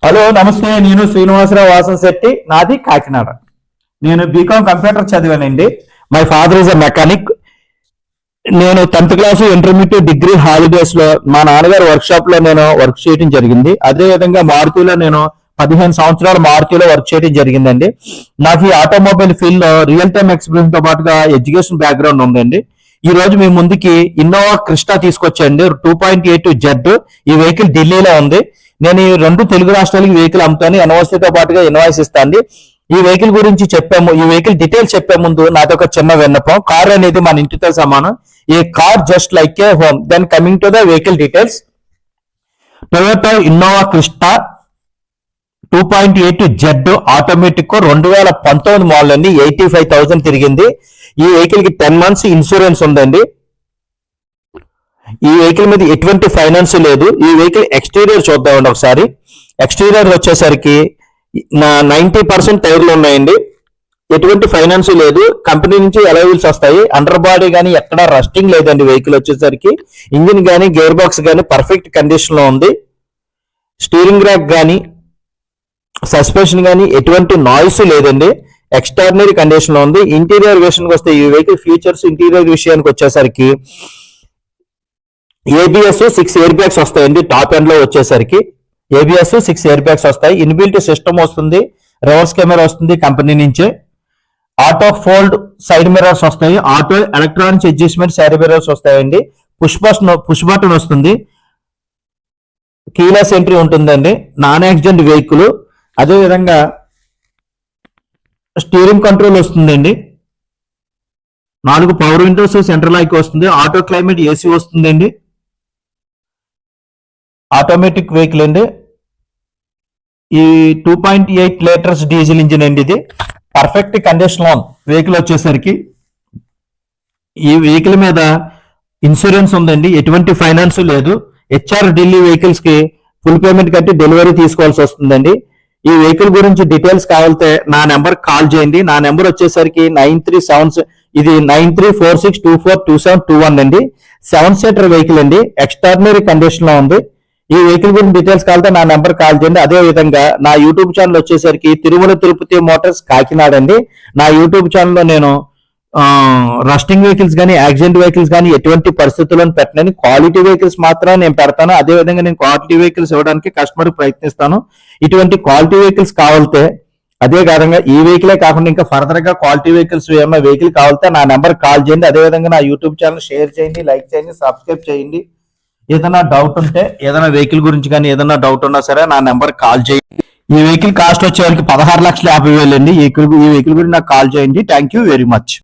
Hello నమస్తే. నేను శ్రీనివాసరావు వాసంశెట్టి, నాది కాకినాడ. నేను బీకామ్ కంప్యూటర్ చదివానండి. My father is a mechanic. నేను 10th class intermediate degree holidays లో మా నాన్నగారు వర్క్ షాప్ లో నేను వర్క్ చేయడం జరిగింది. అదే విధంగా మారుతిలో నేను 15 సంవత్సరాలు మారుతిలో వర్క్ చేయడం జరిగిందండి. నాకు ఈ ఆటోమొబైల్ ఫీల్డ్ లో రియల్ టైమ్ ఎక్స్పీరియన్స్ తో పాటుగా ఎడ్యుకేషన్ బ్యాక్గ్రౌండ్ ఉందండి. ఈ రోజు మీ ముందుకి ఇన్నోవా క్రిస్టా తీసుకొచ్చండి 2.8 జెడ్. ఈ వెహికల్ ఢిల్లీలో ఉంది. నేను ఈ 2 తెలుగు రాష్ట్రాలకి వెహికల్ అమ్ముతాను. ఎన్ఓసితో పాటుగా ఇన్వాయిస్ ఇస్తాను. ఈ వెహికల్ గురించి చెప్పాము, ఈ వెహికల్ డీటెయిల్స్ చెప్పే ముందు నాదొక చిన్న విన్నపం. కార్ అనేది మన ఇంటితో సమానం. A car just like a home. Then coming to the vehicle details. Toyota Innova Crysta 2.8 Z automatic 2019 model అండి. 85,000 తిరిగింది. ఈ వెహికల్ కి 10 months ఇన్సూరెన్స్ ఉందండి. ఈ వెహికల్ మీద ఎటువంటి ఫైనాన్స్ లేదు. ఈ వెహికల్ ఎక్స్టీరియర్ చూద్దామండి ఒకసారి. ఎక్స్టీరియర్ వచ్చేసరికి 90% టైర్లు ఉన్నాయండి. ఎటువంటి ఫైనాన్స్ లేదు. కంపెనీ నుంచి అలవెల్స్ వస్తాయి. అండర్ బాడీ కానీ ఎక్కడ రస్టింగ్ లేదండి. వెహికల్ వచ్చేసరికి ఇంజిన్ కానీ గేర్ బాక్స్ కానీ పర్ఫెక్ట్ కండిషన్ లో ఉంది. స్టీరింగ్ ర్యాక్ కానీ సస్పెన్షన్ కానీ ఎటువంటి నాయిస్ లేదండి. ఎక్స్ట్రాడినరీ కండిషన్ లో ఉంది. ఇంటీరియర్ విషయానికి వస్తే ఈ వెహికల్ ఫీచర్స్ ఇంటీరియర్ విషయానికి వచ్చేసరికి ఏబిఎస్ 6 ఎయిర్ బ్యాగ్స్ వస్తాయండి. టాప్ ఎండ్ లో వచ్చేసరికి ఏబిఎస్ 6 ఎయిర్ బ్యాగ్స్ వస్తాయి. ఇన్బిల్ట్ సిస్టమ్ వస్తుంది. రివర్స్ కెమెరా వస్తుంది కంపెనీ నుంచే. ఆటో ఫోల్డ్ సైడ్ మిర్రర్స్ వస్తాయి. Auto electronics adjustment side mirrors వస్తాయండి. పుష్ బటన్ వస్తుంది. కీలెస్ ఎంట్రీ ఉంటుందండి. Non accident vehicle. అదే విధంగా స్టీరింగ్ కంట్రోల్ వస్తుందండి. 4 పవర్ విండోస్ సెంట్రల్ లాక్ వస్తుంది. ఆటో క్లైమేట్ ఏసీ వస్తుందండి. ఆటోమేటిక్ వెహికల్ అండి. ఈ 2.8 లీటర్స్ డీజిల్ ఇంజిన్ అండి. ఇది పర్ఫెక్ట్ కండిషన్ లో వెహికల్ వచ్చేసరికి. ఈ వెహికల్ మీద ఇన్సూరెన్స్ ఉందండి. ఎటువంటి ఫైనాన్స్ లేదు. హెచ్ఆర్ ఢిల్లీ వెహికల్స్ కి ఫుల్ పేమెంట్ కట్టి డెలివరీ తీసుకోవాల్సి వస్తుందండి. ఈ వెహికల్ గురించి డీటెయిల్స్ కావాలంటే నా నెంబర్ కాల్ చేయండి. నా నెంబర్ వచ్చేసరికి 9346242721 అండి. 7 సీటర్ వెహికల్ అండి. ఎక్స్ట్రాడినరీ కండిషన్ లో ఉంది. ఈ వెహికల్ గురించి డీటెయిల్స్ కావాలంటే నా నెంబర్ కాల్ చేయండి. అదే విధంగా నా యూట్యూబ్ ఛానల్ వచ్చేసరికి తిరుమల తిరుపతి మోటార్స్ కాకినాడ అండి. నా యూట్యూబ్ ఛానల్లో నేను రస్టింగ్ వెహికల్స్ కానీ యాక్సిడెంట్ వెహికల్స్ కానీ ఎటువంటి పరిస్థితుల్లో పెట్టనని, క్వాలిటీ వెహికల్స్ మాత్రమే నేను పెడతాను. అదే విధంగా నేను క్వాలిటీ వెహికల్స్ ఇవ్వడానికి కస్టమర్ ప్రయత్నిస్తాను. ఇటువంటి క్వాలిటీ వెహికల్స్ కావాలంటే అదే కాదంగా ఈ వెహికలే కాకుండా ఇంకా ఫర్దర్ గా క్వాలిటీ వెహికల్స్ ఏమైనా వెహికల్ కావాలంటే నా నెంబర్ కాల్ చేయండి. అదే విధంగా నా యూట్యూబ్ ఛానల్ షేర్ చేయండి, లైక్ చేయండి, సబ్స్క్రైబ్ చేయండి. ఏదైనా డౌట్ ఉంటే, ఏదైనా వెహికల్ గురించి కానీ ఏదైనా డౌట్ ఉన్నా సరే నా నెంబర్ కాల్ చేయండి. ఈ వెహికల్ కాస్ట్ వచ్చేవారికి 16,50,000 అండి. ఈ వెహికల్ గురించి నాకు కాల్ చేయండి. Thank you very much.